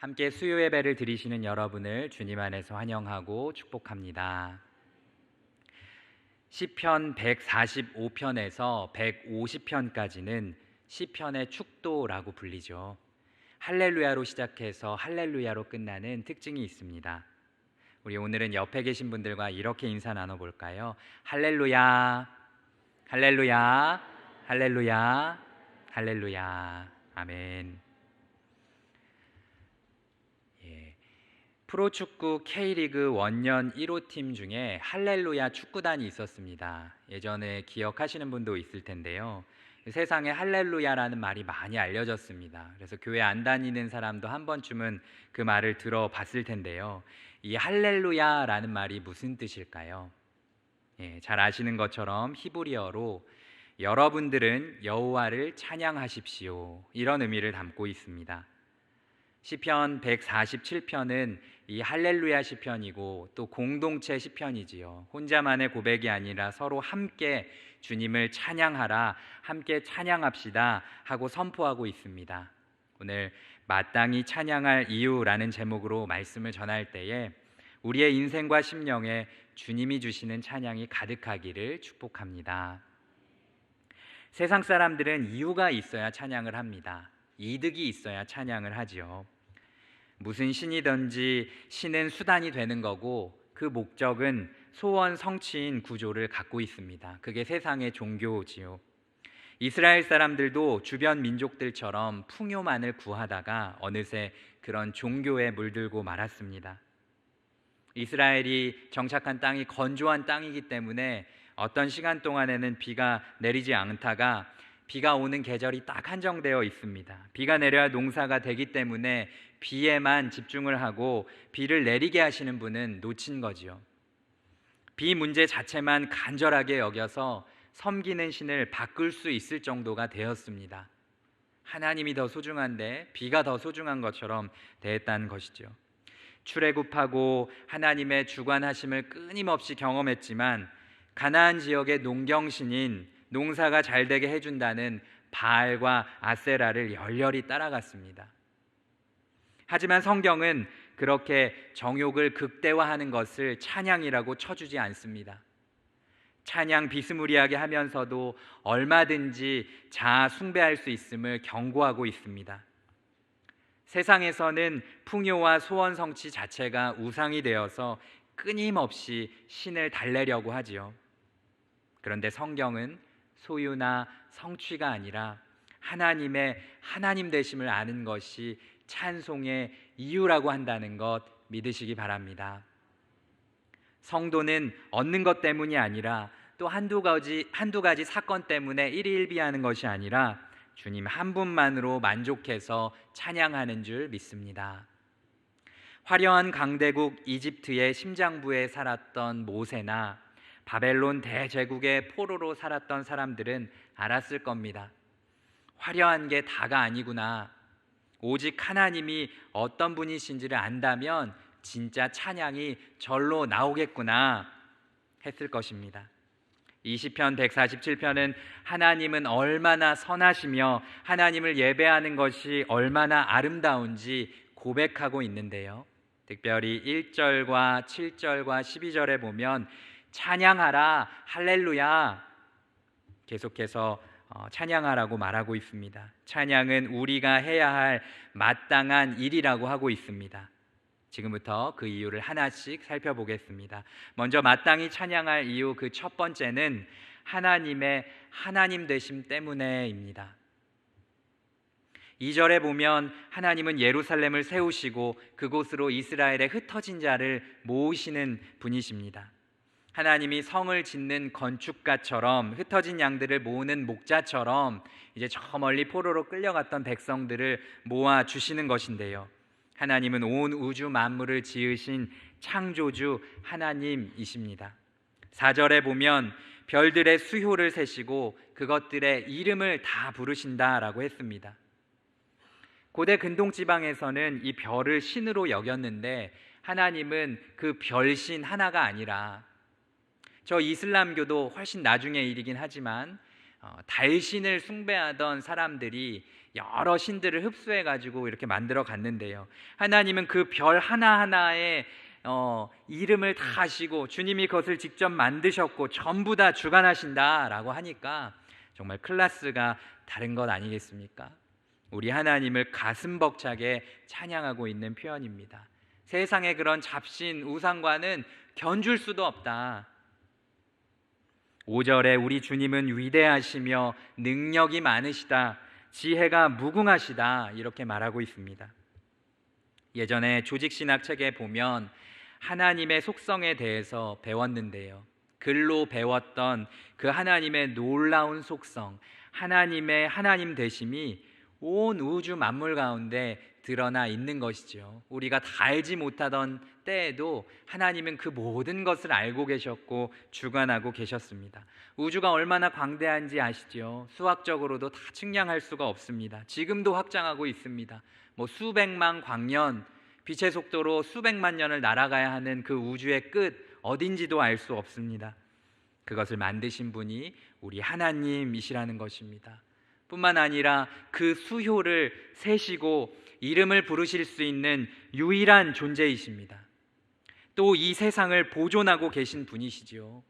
함께 수요 예배를 드리시는 여러분을 주님 안에서 환영하고 축복합니다. 시편 145편에서 150편까지는 시편의 축도라고 불리죠. 할렐루야로 시작해서 할렐루야로 끝나는 특징이 있습니다. 우리 오늘은 옆에 계신 분들과 이렇게 인사 나눠볼까요? 할렐루야, 할렐루야, 할렐루야, 할렐루야, 아멘. 프로축구 K리그 원년 1호 팀 중에 할렐루야 축구단이 있었습니다. 예전에 기억하시는 분도 있을 텐데요. 세상에 할렐루야라는 말이 많이 알려졌습니다. 그래서 교회 안 다니는 사람도 한 번쯤은 그 말을 들어봤을 텐데요. 이 할렐루야라는 말이 무슨 뜻일까요? 잘 아시는 것처럼 히브리어로 여러분들은 여호와를 찬양하십시오, 이런 의미를 담고 있습니다. 시편 147편은 이 할렐루야 시편이고 또 공동체 시편이지요. 혼자만의 고백이 아니라 서로 함께 주님을 찬양하라, 함께 찬양합시다 하고 선포하고 있습니다. 오늘 마땅히 찬양할 이유라는 제목으로 말씀을 전할 때에 우리의 인생과 심령에 주님이 주시는 찬양이 가득하기를 축복합니다. 세상 사람들은 이유가 있어야 찬양을 합니다. 이득이 있어야 찬양을 하지요. 무슨 신이든지 신은 수단이 되는 거고 그 목적은 소원 성취인 구조를 갖고 있습니다. 그게 세상의 종교지요. 이스라엘 사람들도 주변 민족들처럼 풍요만을 구하다가 어느새 그런 종교에 물들고 말았습니다. 이스라엘이 정착한 땅이 건조한 땅이기 때문에 어떤 시간 동안에는 비가 내리지 않다가 비가 오는 계절이 딱 한정되어 있습니다. 비가 내려야 농사가 되기 때문에 비에만 집중을 하고 비를 내리게 하시는 분은 놓친 거지요. 비 문제 자체만 간절하게 여겨서 섬기는 신을 바꿀 수 있을 정도가 되었습니다. 하나님이 더 소중한데 비가 더 소중한 것처럼 됐다는 것이죠. 출애굽하고 하나님의 주관하심을 끊임없이 경험했지만 가나안 지역의 농경신인, 농사가 잘 되게 해준다는 바알과 아세라를 열렬히 따라갔습니다. 하지만 성경은 그렇게 정욕을 극대화하는 것을 찬양이라고 쳐주지 않습니다. 찬양 비스무리하게 하면서도 얼마든지 자아 숭배할 수 있음을 경고하고 있습니다. 세상에서는 풍요와 소원 성취 자체가 우상이 되어서 끊임없이 신을 달래려고 하지요. 그런데 성경은 소유나 성취가 아니라 하나님의 하나님 되심을 아는 것이 찬송의 이유라고 한다는 것 믿으시기 바랍니다. 성도는 얻는 것 때문이 아니라 또 한두 가지 사건 때문에 일희일비하는 것이 아니라 주님 한 분만으로 만족해서 찬양하는 줄 믿습니다. 화려한 강대국 이집트의 심장부에 살았던 모세나 바벨론 대제국의 포로로 살았던 사람들은 알았을 겁니다. 화려한 게 다가 아니구나. 오직 하나님이 어떤 분이신지를 안다면 진짜 찬양이 절로 나오겠구나 했을 것입니다. 이 시편 147편은 하나님은 얼마나 선하시며 하나님을 예배하는 것이 얼마나 아름다운지 고백하고 있는데요. 특별히 1절과 7절과 12절에 보면 찬양하라, 할렐루야, 계속해서 찬양하라고 말하고 있습니다. 찬양은 우리가 해야 할 마땅한 일이라고 하고 있습니다. 지금부터 그 이유를 하나씩 살펴보겠습니다. 먼저 마땅히 찬양할 이유, 그 첫 번째는 하나님의 하나님 되심 때문에입니다. 2절에 보면 하나님은 예루살렘을 세우시고 그곳으로 이스라엘의 흩어진 자를 모으시는 분이십니다. 하나님이 성을 짓는 건축가처럼 흩어진 양들을 모으는 목자처럼 이제 저 멀리 포로로 끌려갔던 백성들을 모아 주시는 것인데요. 하나님은 온 우주 만물을 지으신 창조주 하나님이십니다. 4절에 보면 별들의 수효를 세시고 그것들의 이름을 다 부르신다라고 했습니다. 고대 근동지방에서는 이 별을 신으로 여겼는데 하나님은 그 별신 하나가 아니라, 저 이슬람교도 훨씬 나중의 일이긴 하지만 달신을 숭배하던 사람들이 여러 신들을 흡수해 가지고 이렇게 만들어 갔는데요. 하나님은 그 별 하나하나에 이름을 다 아시고 주님이 그것을 직접 만드셨고 전부 다 주관하신다라고 하니까 정말 클래스가 다른 것 아니겠습니까? 우리 하나님을 가슴 벅차게 찬양하고 있는 표현입니다. 세상의 그런 잡신 우상과는 견줄 수도 없다. 5절에 우리 주님은 위대하시며 능력이 많으시다, 지혜가 무궁하시다 이렇게 말하고 있습니다. 예전에 조직신학 책에 보면 하나님의 속성에 대해서 배웠는데요, 글로 배웠던 그 하나님의 놀라운 속성, 하나님의 하나님 되심이 온 우주 만물 가운데 드러나 있는 것이죠. 우리가 다 알지 못하던 때에도 하나님은 그 모든 것을 알고 계셨고 주관하고 계셨습니다. 우주가 얼마나 광대한지 아시죠? 수학적으로도 다 측량할 수가 없습니다. 지금도 확장하고 있습니다. 수백만 광년, 빛의 속도로 수백만 년을 날아가야 하는 그 우주의 끝 어딘지도 알 수 없습니다. 그것을 만드신 분이 우리 하나님이시라는 것입니다. 뿐만 아니라 그 수효를 세시고 이름을 부르실 수 있는 유일한 존재이십니다. 또 이 세상을 보존하고 계신 분이시지요.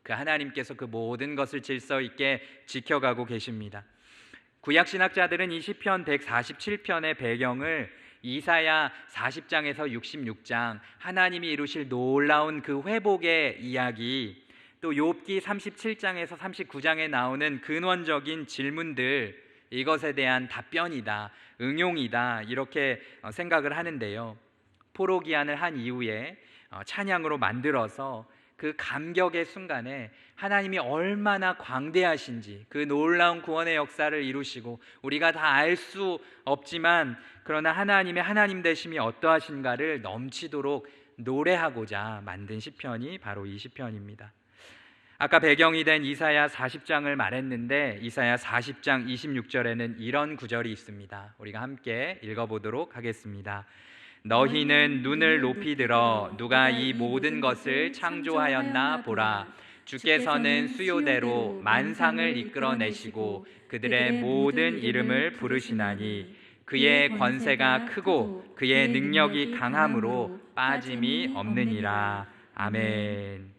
그 하나님께서 그 모든 것을 질서 있게 지켜가고 계십니다. 구약 신학자들은 이 시편 147편의 배경을 이사야 40장에서 66장, 하나님이 이루실 놀라운 그 회복의 이야기, 또 욥기 37장에서 39장에 나오는 근원적인 질문들, 이것에 대한 답변이다, 응용이다 이렇게 생각을 하는데요, 포로기한을 한 이후에 찬양으로 만들어서 그 감격의 순간에 하나님이 얼마나 광대하신지, 그 놀라운 구원의 역사를 이루시고 우리가 다 알 수 없지만 그러나 하나님의 하나님 되심이 어떠하신가를 넘치도록 노래하고자 만든 시편이 바로 이 시편입니다. 아까 배경이 된 이사야 40장을 말했는데 이사야 40장 26절에는 이런 구절이 있습니다. 우리가 함께 읽어보도록 하겠습니다. 너희는 눈을 높이 들어 누가 이 모든 것을 창조하였나 보라. 주께서는 수요대로 만상을 이끌어내시고 그들의 모든 이름을 부르시나니 그의 권세가 크고 그의 능력이 강함으로 빠짐이 없느니라. 아멘.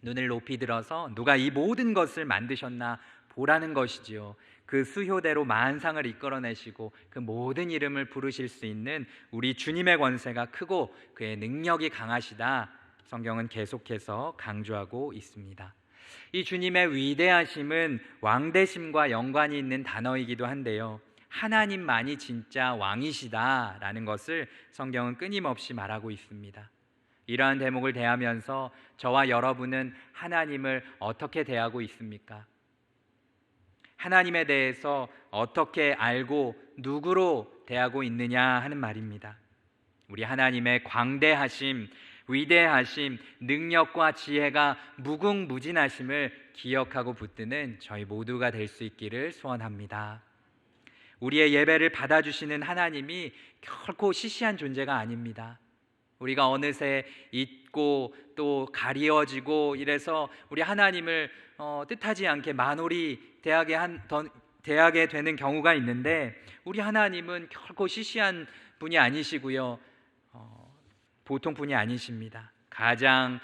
눈을 높이 들어서 누가 이 모든 것을 만드셨나 보라는 것이지요. 그 수효대로 만상을 이끌어내시고 그 모든 이름을 부르실 수 있는 우리 주님의 권세가 크고 그의 능력이 강하시다, 성경은 계속해서 강조하고 있습니다. 이 주님의 위대하심은 왕대심과 연관이 있는 단어이기도 한데요, 하나님만이 진짜 왕이시다라는 것을 성경은 끊임없이 말하고 있습니다. 이러한 대목을 대하면서 저와 여러분은 하나님을 어떻게 대하고 있습니까? 하나님에 대해서 어떻게 알고 누구로 대하고 있느냐 하는 말입니다. 우리 하나님의 광대하심, 위대하심, 능력과 지혜가 무궁무진하심을 기억하고 붙드는 저희 모두가 될 수 있기를 소원합니다. 우리의 예배를 받아주시는 하나님이 결코 시시한 존재가 아닙니다. 우리가 어느새 잊고 또 가리워지고 이래서 우리 하나님을 뜻하지 않게 만홀히 대하게 되는 경우가 있는데, 우리 하나님은 결코 시시한 분이 아니시고요, 보통 분이 아니십니다. 가장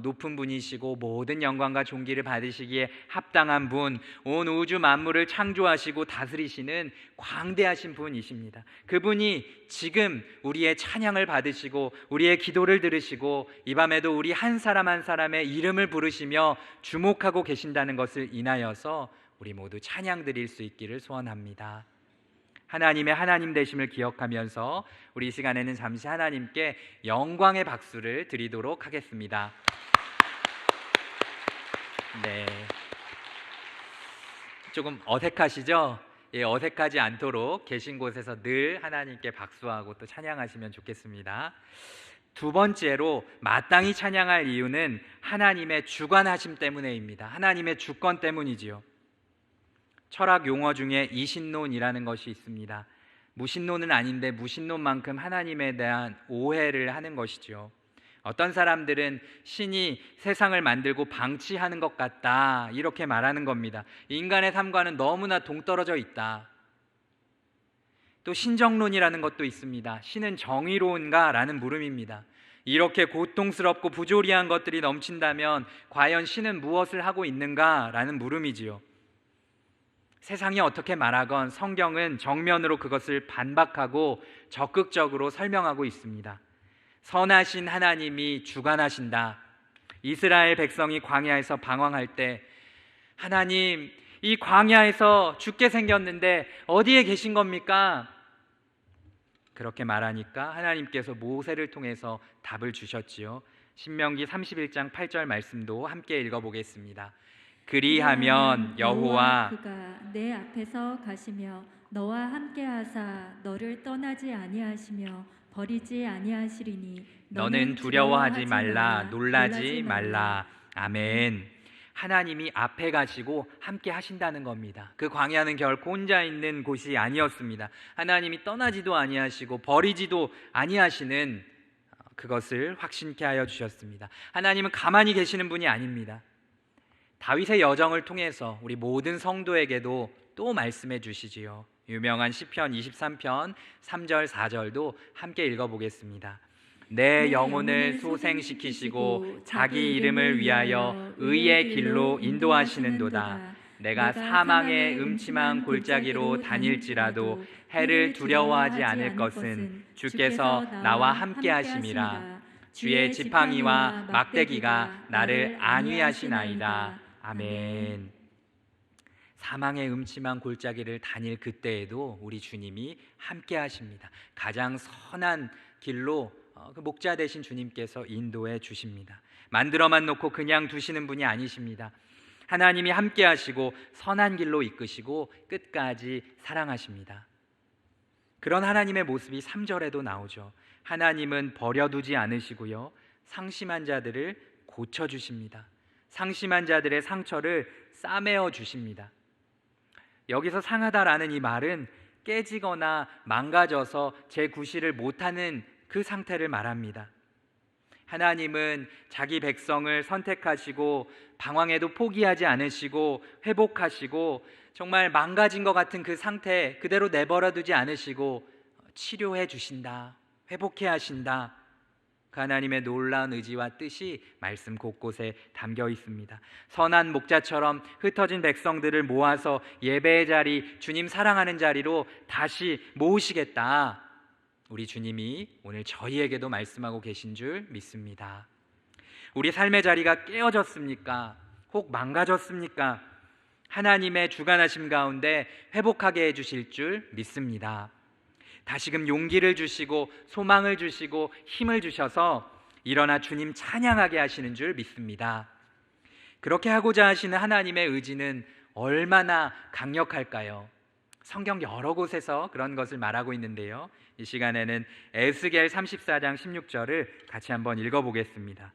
높은 분이시고 모든 영광과 존귀를 받으시기에 합당한 분, 온 우주 만물을 창조하시고 다스리시는 광대하신 분이십니다. 그분이 지금 우리의 찬양을 받으시고 우리의 기도를 들으시고 이 밤에도 우리 한 사람 한 사람의 이름을 부르시며 주목하고 계신다는 것을 인하여서 우리 모두 찬양 드릴 수 있기를 소원합니다. 하나님의 하나님 되심을 기억하면서 우리 이 시간에는 잠시 하나님께 영광의 박수를 드리도록 하겠습니다. 네, 조금 어색하시죠? 예, 어색하지 않도록 계신 곳에서 늘 하나님께 박수하고 또 찬양하시면 좋겠습니다. 두 번째로 마땅히 찬양할 이유는 하나님의 주관하심 때문에입니다. 하나님의 주권 때문이지요. 철학 용어 중에 이신론이라는 것이 있습니다. 무신론은 아닌데 무신론만큼 하나님에 대한 오해를 하는 것이죠. 어떤 사람들은 신이 세상을 만들고 방치하는 것 같다, 이렇게 말하는 겁니다. 인간의 삶과는 너무나 동떨어져 있다. 또 신정론이라는 것도 있습니다. 신은 정의로운가? 라는 물음입니다. 이렇게 고통스럽고 부조리한 것들이 넘친다면 과연 신은 무엇을 하고 있는가? 라는 물음이지요. 세상이 어떻게 말하건 성경은 정면으로 그것을 반박하고 적극적으로 설명하고 있습니다. 선하신 하나님이 주관하신다. 이스라엘 백성이 광야에서 방황할 때 하나님, 이 광야에서 죽게 생겼는데 어디에 계신 겁니까? 그렇게 말하니까 하나님께서 모세를 통해서 답을 주셨지요. 신명기 31장 8절 말씀도 함께 읽어보겠습니다. 그리하면 여호와 그가 내 앞에서 가시며 너와 함께하사 너를 떠나지 아니하시며 버리지 아니하시리니 너는 두려워하지 말라, 놀라지 말라. 아멘. 하나님이 앞에 가시고 함께 하신다는 겁니다. 그 광야는 결코 혼자 있는 곳이 아니었습니다. 하나님이 떠나지도 아니하시고 버리지도 아니하시는 그것을 확신케 하여 주셨습니다. 하나님은 가만히 계시는 분이 아닙니다. 다윗의 여정을 통해서 우리 모든 성도에게도 또 말씀해 주시지요. 유명한 시편 23편 3절 4절도 함께 읽어보겠습니다. 내 영혼을 소생시키시고 자기 이름을 위하여 의의 길로 인도하시는도다. 내가 사망의 음침한 골짜기로 다닐지라도 해를 두려워하지 않을 것은 주께서 나와 함께 하심이라. 주의 지팡이와 막대기가 나를 안위하시나이다. 아멘. 사망의 음침한 골짜기를 다닐 그때에도 우리 주님이 함께 하십니다. 가장 선한 길로 그 목자 되신 주님께서 인도해 주십니다. 만들어만 놓고 그냥 두시는 분이 아니십니다. 하나님이 함께 하시고 선한 길로 이끄시고 끝까지 사랑하십니다. 그런 하나님의 모습이 3절에도 나오죠. 하나님은 버려두지 않으시고요, 상심한 자들을 고쳐주십니다. 상심한 자들의 상처를 싸매어 주십니다. 여기서 상하다라는 이 말은 깨지거나 망가져서 재구실을 못하는 그 상태를 말합니다. 하나님은 자기 백성을 선택하시고 방황에도 포기하지 않으시고 회복하시고 정말 망가진 것 같은 그 상태 그대로 내버려 두지 않으시고 치료해 주신다, 회복해 하신다. 그 하나님의 놀라운 의지와 뜻이 말씀 곳곳에 담겨 있습니다. 선한 목자처럼 흩어진 백성들을 모아서 예배의 자리, 주님 사랑하는 자리로 다시 모으시겠다. 우리 주님이 오늘 저희에게도 말씀하고 계신 줄 믿습니다. 우리 삶의 자리가 깨어졌습니까? 혹 망가졌습니까? 하나님의 주관하심 가운데 회복하게 해주실 줄 믿습니다. 다시금 용기를 주시고 소망을 주시고 힘을 주셔서 일어나 주님 찬양하게 하시는 줄 믿습니다. 그렇게 하고자 하시는 하나님의 의지는 얼마나 강력할까요? 성경 여러 곳에서 그런 것을 말하고 있는데요, 이 시간에는 에스겔 34장 16절을 같이 한번 읽어보겠습니다.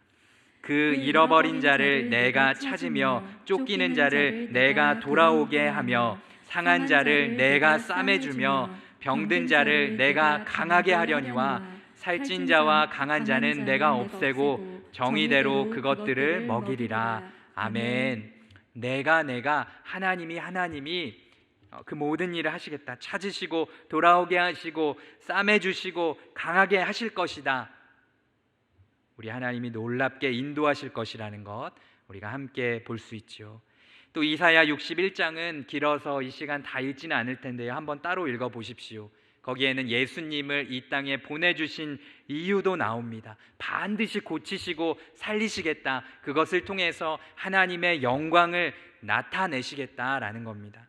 그 잃어버린 자를 내가 찾으며 쫓기는 자를 내가 돌아오게 하며 상한 자를 내가 싸매주며 병든 자를 내가 강하게 하려니와 살찐 자와 강한 자는 내가 없애고 정의대로 그것들을 먹이리라. 아멘. 내가 하나님이 그 모든 일을 하시겠다. 찾으시고 돌아오게 하시고 싸매주시고 강하게 하실 것이다. 우리 하나님이 놀랍게 인도하실 것이라는 것 우리가 함께 볼 수 있죠. 또 이사야 61장은 길어서 이 시간 다 읽지는 않을 텐데요, 한번 따로 읽어보십시오. 거기에는 예수님을 이 땅에 보내주신 이유도 나옵니다. 반드시 고치시고 살리시겠다. 그것을 통해서 하나님의 영광을 나타내시겠다라는 겁니다.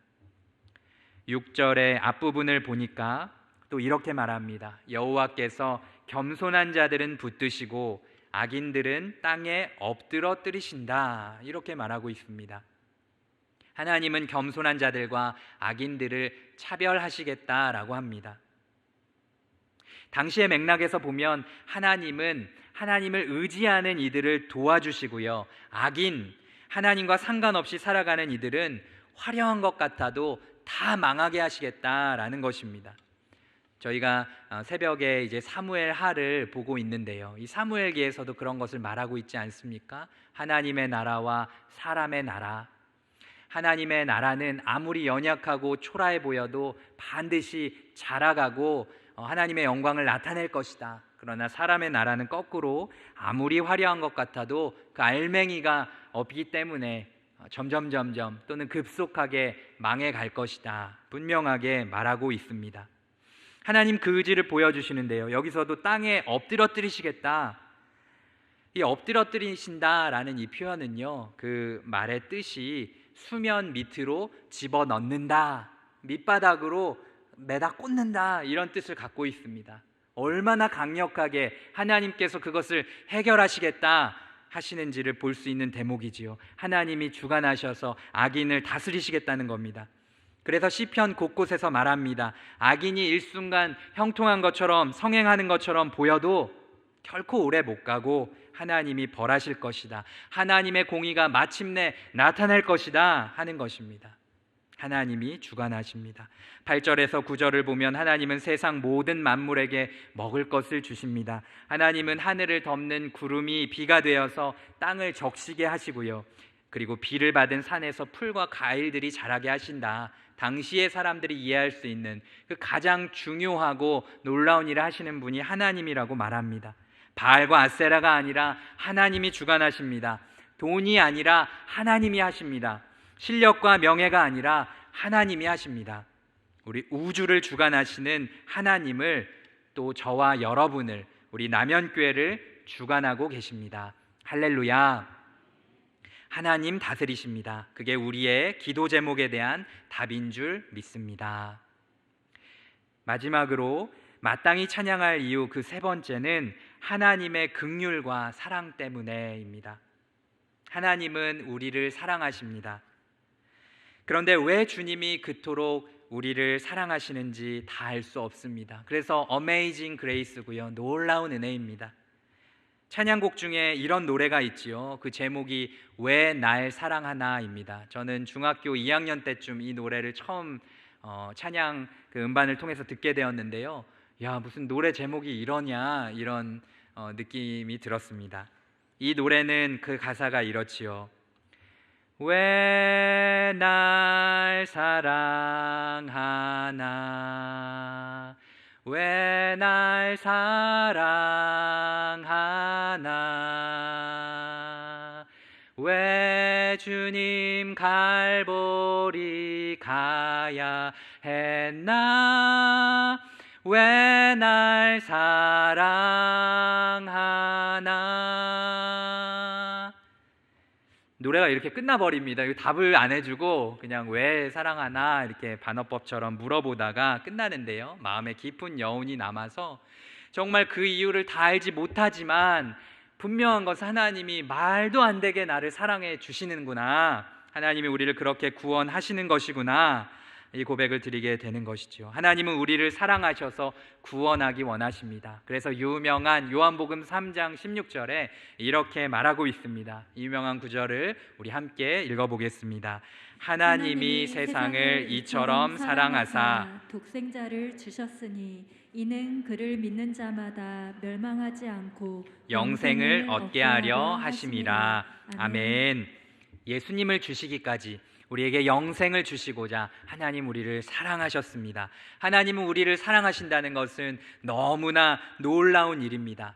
6절의 앞부분을 보니까 또 이렇게 말합니다. 여호와께서 겸손한 자들은 붙드시고 악인들은 땅에 엎드러뜨리신다. 이렇게 말하고 있습니다. 하나님은 겸손한 자들과 악인들을 차별하시겠다라고 합니다. 당시의 맥락에서 보면 하나님은 하나님을 의지하는 이들을 도와주시고요, 악인, 하나님과 상관없이 살아가는 이들은 화려한 것 같아도 다 망하게 하시겠다라는 것입니다. 저희가 새벽에 이제 사무엘 하를 보고 있는데요. 이 사무엘기에서도 그런 것을 말하고 있지 않습니까? 하나님의 나라와 사람의 나라. 하나님의 나라는 아무리 연약하고 초라해 보여도 반드시 자라가고 하나님의 영광을 나타낼 것이다. 그러나 사람의 나라는 거꾸로 아무리 화려한 것 같아도 그 알맹이가 없기 때문에 점점 또는 급속하게 망해 갈 것이다. 분명하게 말하고 있습니다. 하나님 그 의지를 보여주시는데요. 여기서도 땅에 엎드러뜨리시겠다. 이 엎드러뜨리신다라는 이 표현은요, 그 말의 뜻이 수면 밑으로 집어넣는다, 밑바닥으로 매다 꽂는다, 이런 뜻을 갖고 있습니다. 얼마나 강력하게 하나님께서 그것을 해결하시겠다 하시는지를 볼 수 있는 대목이지요. 하나님이 주관하셔서 악인을 다스리시겠다는 겁니다. 그래서 시편 곳곳에서 말합니다. 악인이 일순간 형통한 것처럼 성행하는 것처럼 보여도 결코 오래 못 가고 하나님이 벌하실 것이다. 하나님의 공의가 마침내 나타날 것이다 하는 것입니다. 하나님이 주관하십니다. 8절에서 9절을 보면 하나님은 세상 모든 만물에게 먹을 것을 주십니다. 하나님은 하늘을 덮는 구름이 비가 되어서 땅을 적시게 하시고요. 그리고 비를 받은 산에서 풀과 과일들이 자라게 하신다. 당시의 사람들이 이해할 수 있는 그 가장 중요하고 놀라운 일을 하시는 분이 하나님이라고 말합니다. 바알과 아세라가 아니라 하나님이 주관하십니다. 돈이 아니라 하나님이 하십니다. 실력과 명예가 아니라 하나님이 하십니다. 우리 우주를 주관하시는 하나님을, 또 저와 여러분을, 우리 남연교회를 주관하고 계십니다. 할렐루야. 하나님 다스리십니다. 그게 우리의 기도 제목에 대한 답인 줄 믿습니다. 마지막으로 마땅히 찬양할 이유 그 세 번째는 하나님의 긍휼과 사랑 때문에입니다. 하나님은 우리를 사랑하십니다. 그런데 왜 주님이 그토록 우리를 사랑하시는지 다 알 수 없습니다. 그래서 어메이징 그레이스고요, 놀라운 은혜입니다. 찬양곡 중에 이런 노래가 있지요. 그 제목이 왜 날 사랑하나입니다. 저는 중학교 2학년 때쯤 이 노래를 처음 찬양 그 음반을 통해서 듣게 되었는데요. 야, 무슨 노래 제목이 이러냐, 이런 느낌이 들었습니다. 이 노래는 그 가사가 이렇지요. 왜 날 사랑하나, 왜 날 사랑하나, 왜 주님 갈보리 가야 했나, 왜 날 사랑하나. 노래가 이렇게 끝나버립니다. 이거 답을 안 해주고 그냥 왜 사랑하나 이렇게 반어법처럼 물어보다가 끝나는데요, 마음에 깊은 여운이 남아서 정말 그 이유를 다 알지 못하지만 분명한 것은 하나님이 말도 안 되게 나를 사랑해 주시는구나, 하나님이 우리를 그렇게 구원하시는 것이구나, 이 고백을 드리게 되는 것이죠. 하나님은 우리를 사랑하셔서 구원하기 원하십니다. 그래서 유명한 요한복음 3장 16절에 이렇게 말하고 있습니다. 이 유명한 구절을 우리 함께 읽어보겠습니다. 하나님이 세상을 이처럼 사랑하사 독생자를 주셨으니 이는 그를 믿는 자마다 멸망하지 않고 영생을 얻게 하려 하심이라. 아멘. 예수님을 주시기까지 우리에게 영생을 주시고자 하나님 우리를 사랑하셨습니다. 하나님은 우리를 사랑하신다는 것은 너무나 놀라운 일입니다.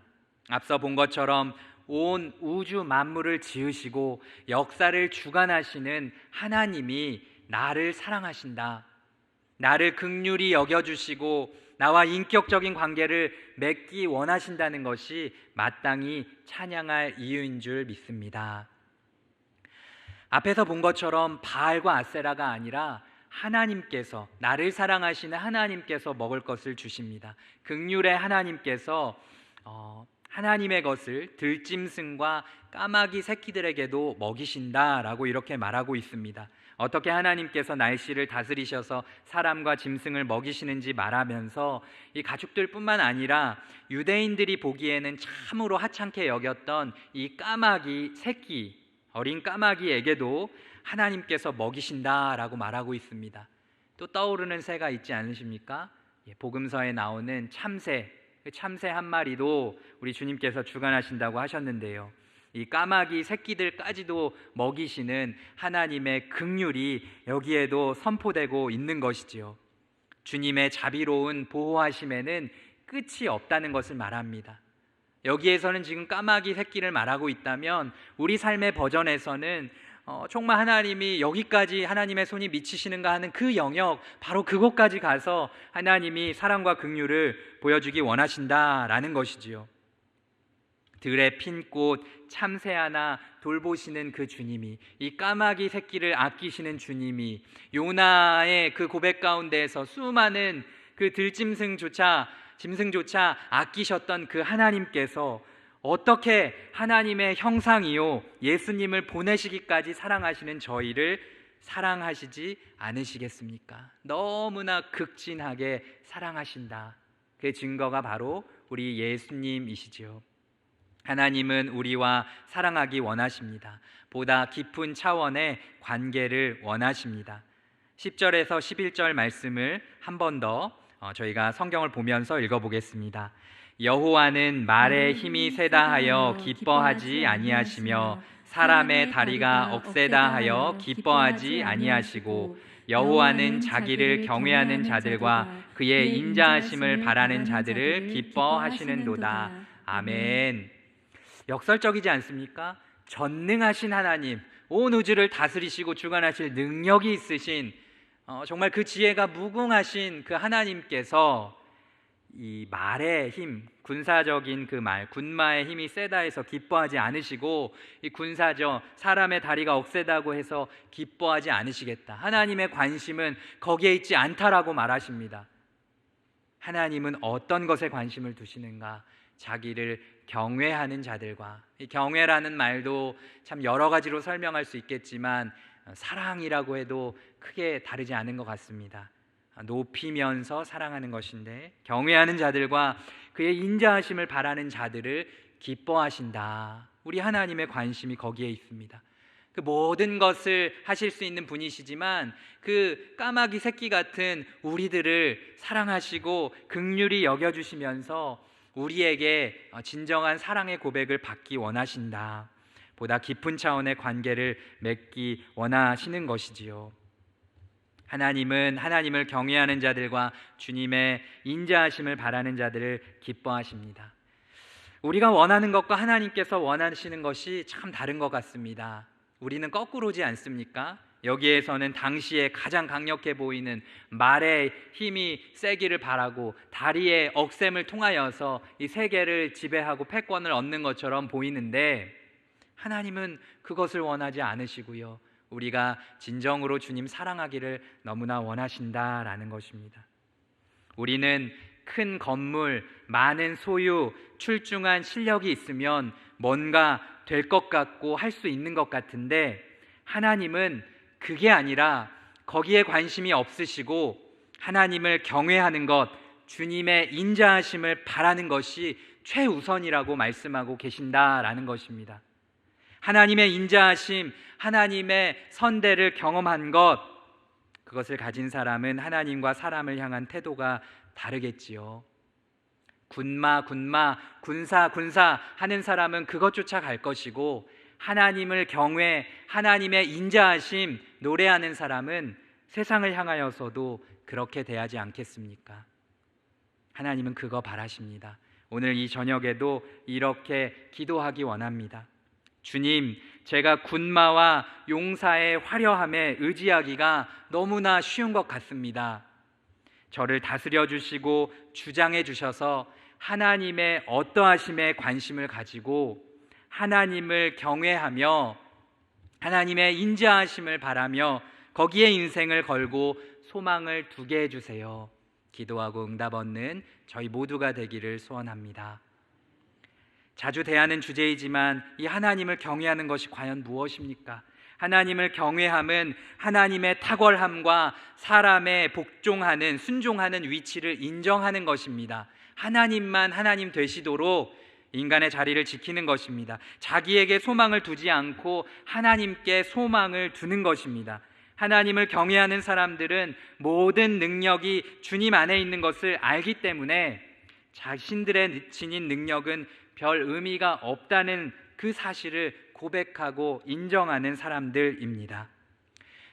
앞서 본 것처럼 온 우주 만물을 지으시고 역사를 주관하시는 하나님이 나를 사랑하신다, 나를 긍휼히 여겨주시고 나와 인격적인 관계를 맺기 원하신다는 것이 마땅히 찬양할 이유인 줄 믿습니다. 앞에서 본 것처럼 바알과 아세라가 아니라 하나님께서, 나를 사랑하시는 하나님께서 먹을 것을 주십니다. 긍휼의 하나님께서 하나님의 것을 들짐승과 까마귀 새끼들에게도 먹이신다라고 이렇게 말하고 있습니다. 어떻게 하나님께서 날씨를 다스리셔서 사람과 짐승을 먹이시는지 말하면서 이 가축들뿐만 아니라 유대인들이 보기에는 참으로 하찮게 여겼던 이 까마귀 새끼, 어린 까마귀에게도 하나님께서 먹이신다라고 말하고 있습니다. 또 떠오르는 새가 있지 않으십니까? 복음서에 나오는 참새, 그 참새 한 마리도 우리 주님께서 주관하신다고 하셨는데요. 이 까마귀 새끼들까지도 먹이시는 하나님의 긍휼이 여기에도 선포되고 있는 것이지요. 주님의 자비로운 보호하심에는 끝이 없다는 것을 말합니다. 여기에서는 지금 까마귀 새끼를 말하고 있다면 우리 삶의 버전에서는 정말 하나님이 여기까지 하나님의 손이 미치시는가 하는 그 영역, 바로 그곳까지 가서 하나님이 사랑과 긍휼을 보여주기 원하신다라는 것이지요. 들에 핀 꽃 참새 하나 돌보시는 그 주님이, 이 까마귀 새끼를 아끼시는 주님이, 요나의 그 고백 가운데에서 수많은 그 짐승조차 아끼셨던 그 하나님께서 어떻게 하나님의 형상이요 예수님을 보내시기까지 사랑하시는 저희를 사랑하시지 않으시겠습니까? 너무나 극진하게 사랑하신다. 그 증거가 바로 우리 예수님이시지요. 하나님은 우리와 사랑하기 원하십니다. 보다 깊은 차원의 관계를 원하십니다. 10절에서 11절 말씀을 한 번 더 저희가 성경을 보면서 읽어보겠습니다. 여호와는 말에 힘이 세다 하여 기뻐하지 아니하시며 사람의 다리가 억세다 하여 기뻐하지 아니하시고 여호와는 자기를 경외하는 자들과 그의 인자하심을 바라는 자들을 기뻐하시는도다. 아멘. 역설적이지 않습니까? 전능하신 하나님, 온 우주를 다스리시고 주관하실 능력이 있으신 정말 그 지혜가 무궁하신 그 하나님께서 이 말의 힘, 군사적인 그 말, 군마의 힘이 세다 해서 기뻐하지 않으시고, 이 군사적 사람의 다리가 억세다고 해서 기뻐하지 않으시겠다. 하나님의 관심은 거기에 있지 않다라고 말하십니다. 하나님은 어떤 것에 관심을 두시는가? 자기를 경외하는 자들과, 이 경외라는 말도 참 여러 가지로 설명할 수 있겠지만 사랑이라고 해도 크게 다르지 않은 것 같습니다. 높이면서 사랑하는 것인데, 경외하는 자들과 그의 인자하심을 바라는 자들을 기뻐하신다. 우리 하나님의 관심이 거기에 있습니다. 그 모든 것을 하실 수 있는 분이시지만 그 까마귀 새끼 같은 우리들을 사랑하시고 긍휼히 여겨주시면서 우리에게 진정한 사랑의 고백을 받기 원하신다. 보다 깊은 차원의 관계를 맺기 원하시는 것이지요. 하나님은 하나님을 경외하는 자들과 주님의 인자하심을 바라는 자들을 기뻐하십니다. 우리가 원하는 것과 하나님께서 원하시는 것이 참 다른 것 같습니다. 우리는 거꾸로지 않습니까? 여기에서는 당시에 가장 강력해 보이는 말의 힘이 세기를 바라고 다리의 억셈을 통하여서 이 세계를 지배하고 패권을 얻는 것처럼 보이는데, 하나님은 그것을 원하지 않으시고요, 우리가 진정으로 주님 사랑하기를 너무나 원하신다라는 것입니다. 우리는 큰 건물, 많은 소유, 출중한 실력이 있으면 뭔가 될 것 같고 할 수 있는 것 같은데, 하나님은 그게 아니라 거기에 관심이 없으시고 하나님을 경외하는 것, 주님의 인자하심을 바라는 것이 최우선이라고 말씀하고 계신다라는 것입니다. 하나님의 인자하심, 하나님의 선대를 경험한 것, 그것을 가진 사람은 하나님과 사람을 향한 태도가 다르겠지요. 군사 하는 사람은 그것 쫓아갈 것이고, 하나님을 경외, 하나님의 인자하심 노래하는 사람은 세상을 향하여서도 그렇게 대하지 않겠습니까? 하나님은 그거 바라십니다. 오늘 이 저녁에도 이렇게 기도하기 원합니다. 주님, 제가 군마와 용사의 화려함에 의지하기가 너무나 쉬운 것 같습니다. 저를 다스려 주시고 주장해 주셔서 하나님의 어떠하심에 관심을 가지고 하나님을 경외하며 하나님의 인자하심을 바라며 거기에 인생을 걸고 소망을 두게 해주세요. 기도하고 응답 얻는 저희 모두가 되기를 소원합니다. 자주 대하는 주제이지만 이 하나님을 경외하는 것이 과연 무엇입니까? 하나님을 경외함은 하나님의 탁월함과 사람의 복종하는, 순종하는 위치를 인정하는 것입니다. 하나님만 하나님 되시도록 인간의 자리를 지키는 것입니다. 자기에게 소망을 두지 않고 하나님께 소망을 두는 것입니다. 하나님을 경외하는 사람들은 모든 능력이 주님 안에 있는 것을 알기 때문에 자신들의 지닌 능력은 별 의미가 없다는 그 사실을 고백하고 인정하는 사람들입니다.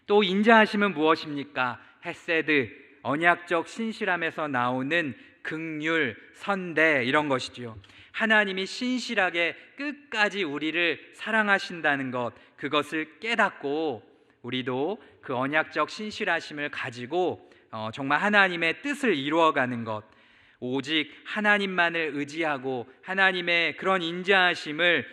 또 인자하심은 무엇입니까? 헤세드, 언약적 신실함에서 나오는 긍휼, 선대, 이런 것이지요. 하나님이 신실하게 끝까지 우리를 사랑하신다는 것, 그것을 깨닫고 우리도 그 언약적 신실하심을 가지고 정말 하나님의 뜻을 이루어가는 것, 오직 하나님만을 의지하고 하나님의 그런 인자하심을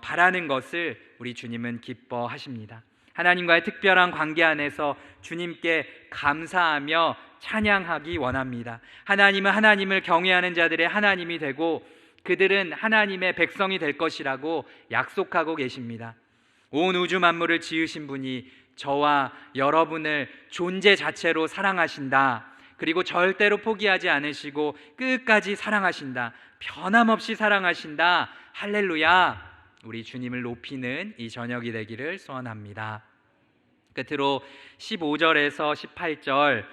바라는 것을 우리 주님은 기뻐하십니다. 하나님과의 특별한 관계 안에서 주님께 감사하며 찬양하기 원합니다. 하나님은 하나님을 경외하는 자들의 하나님이 되고 그들은 하나님의 백성이 될 것이라고 약속하고 계십니다. 온 우주 만물을 지으신 분이 저와 여러분을 존재 자체로 사랑하신다. 그리고 절대로 포기하지 않으시고 끝까지 사랑하신다. 변함없이 사랑하신다. 할렐루야. 우리 주님을 높이는 이 저녁이 되기를 소원합니다. 끝으로 15절에서 18절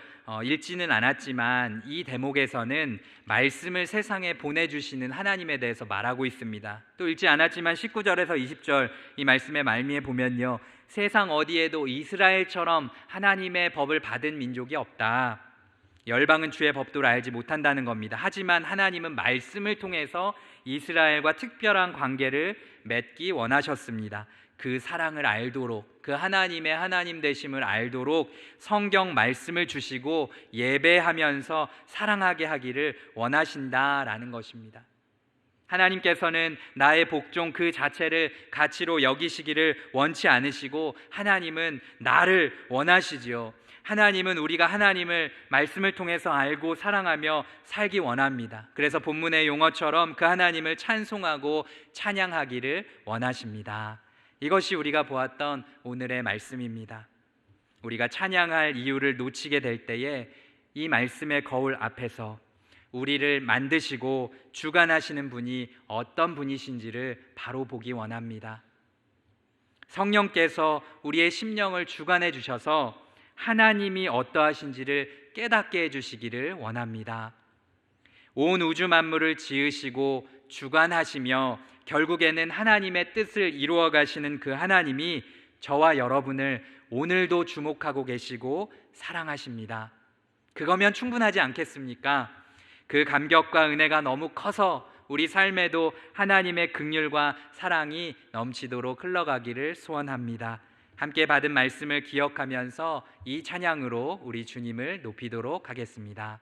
읽지는 않았지만 이 대목에서는 말씀을 세상에 보내주시는 하나님에 대해서 말하고 있습니다. 또 읽지 않았지만 19절에서 20절 이 말씀의 말미에 보면요, 세상 어디에도 이스라엘처럼 하나님의 법을 받은 민족이 없다. 열방은 주의 법도를 알지 못한다는 겁니다. 하지만 하나님은 말씀을 통해서 이스라엘과 특별한 관계를 맺기 원하셨습니다. 그 사랑을 알도록, 그 하나님의 하나님 되심을 알도록 성경 말씀을 주시고 예배하면서 사랑하게 하기를 원하신다라는 것입니다. 하나님께서는 나의 복종 그 자체를 가치로 여기시기를 원치 않으시고 하나님은 나를 원하시지요. 하나님은 우리가 하나님을 말씀을 통해서 알고 사랑하며 살기 원합니다. 그래서 본문의 용어처럼 그 하나님을 찬송하고 찬양하기를 원하십니다. 이것이 우리가 보았던 오늘의 말씀입니다. 우리가 찬양할 이유를 놓치게 될 때에 이 말씀의 거울 앞에서 우리를 만드시고 주관하시는 분이 어떤 분이신지를 바로 보기 원합니다. 성령께서 우리의 심령을 주관해 주셔서 하나님이 어떠하신지를 깨닫게 해주시기를 원합니다. 온 우주 만물을 지으시고 주관하시며 결국에는 하나님의 뜻을 이루어 가시는 그 하나님이 저와 여러분을 오늘도 주목하고 계시고 사랑하십니다. 그거면 충분하지 않겠습니까? 그 감격과 은혜가 너무 커서 우리 삶에도 하나님의 긍휼과 사랑이 넘치도록 흘러가기를 소원합니다. 함께 받은 말씀을 기억하면서 이 찬양으로 우리 주님을 높이도록 하겠습니다.